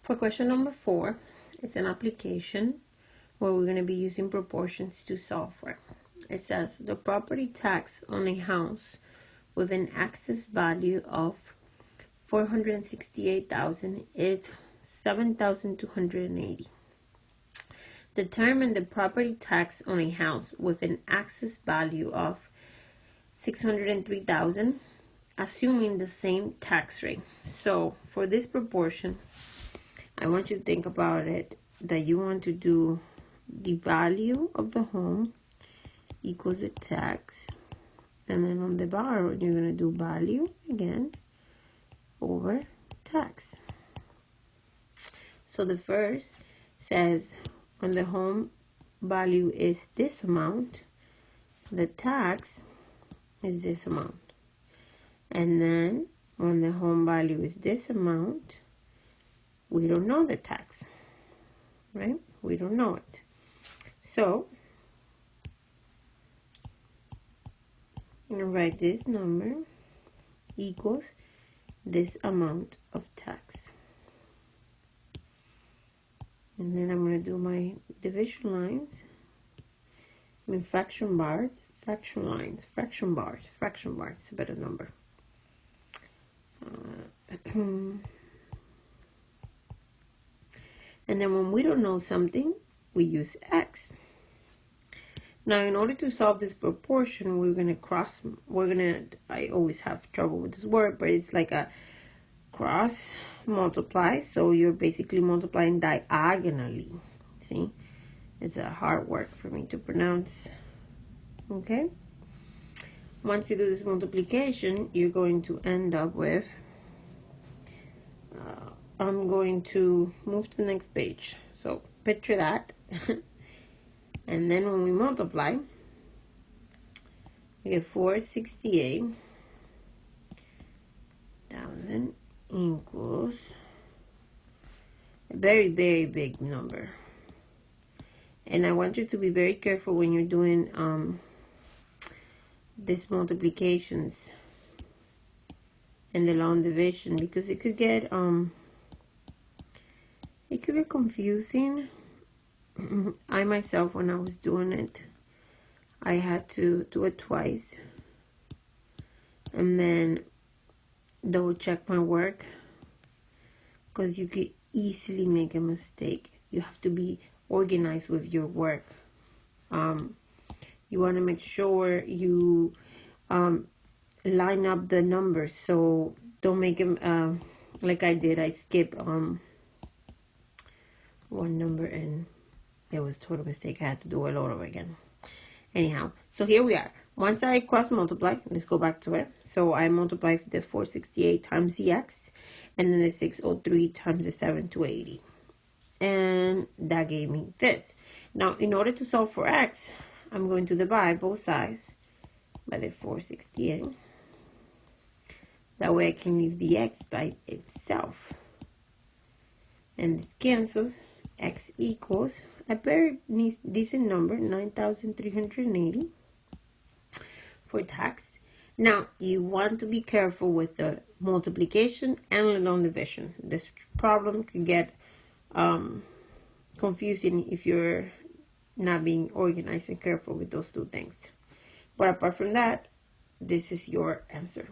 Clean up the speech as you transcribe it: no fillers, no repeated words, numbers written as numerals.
For question number 4, it's an application where we're going to be using proportions to solve for. It says the property tax on a house with an excess value of $468,000 is $7,280. Determine the property tax on a house with an excess value of $603,000, assuming the same tax rate. So for this proportion, I want you to think about it that you want to do the value of the home equals the tax, and then on the borrowed you're going to do value again over tax. So the first says when the home value is this amount, the tax is this amount. And then when the home value is this amount, we don't know the tax, right? We don't know it. So I'm going to write this number equals this amount of tax. And then I'm going to do my division lines. I mean fraction bars, fraction lines, fraction bars, it's a better number. And then when we don't know something, we use x. Now, in order to solve this proportion, I always have trouble with this word, but it's like a cross multiply. So you're basically multiplying diagonally. See? It's a hard word for me to pronounce. Okay? Once you do this multiplication, you're going to end up with, I'm going to move to the next page. So picture that. And then when we multiply, we get 468,000 equals a very, very big number. And I want you to be very careful when you're doing these multiplications and the long division, because it could get confusing. I myself, when I was doing it, I had to do it twice and then double check my work, because you could easily make a mistake. You have to be organized with your work. You want to make sure you line up the numbers, so don't make them like I did. I skipped one number and it was a total mistake. I had to do it all over again. Anyhow, so here we are. Once I cross multiply, let's go back to it. So I multiply the 468 times the x, and then the 603 times the 7,280. And that gave me this. Now, in order to solve for x, I'm going to divide both sides by the 468. That way I can leave the x by itself. And this cancels. X equals a very decent number, 9,380 for tax. Now, you want to be careful with the multiplication and the long division. This problem could get confusing if you're not being organized and careful with those two things. But apart from that, this is your answer.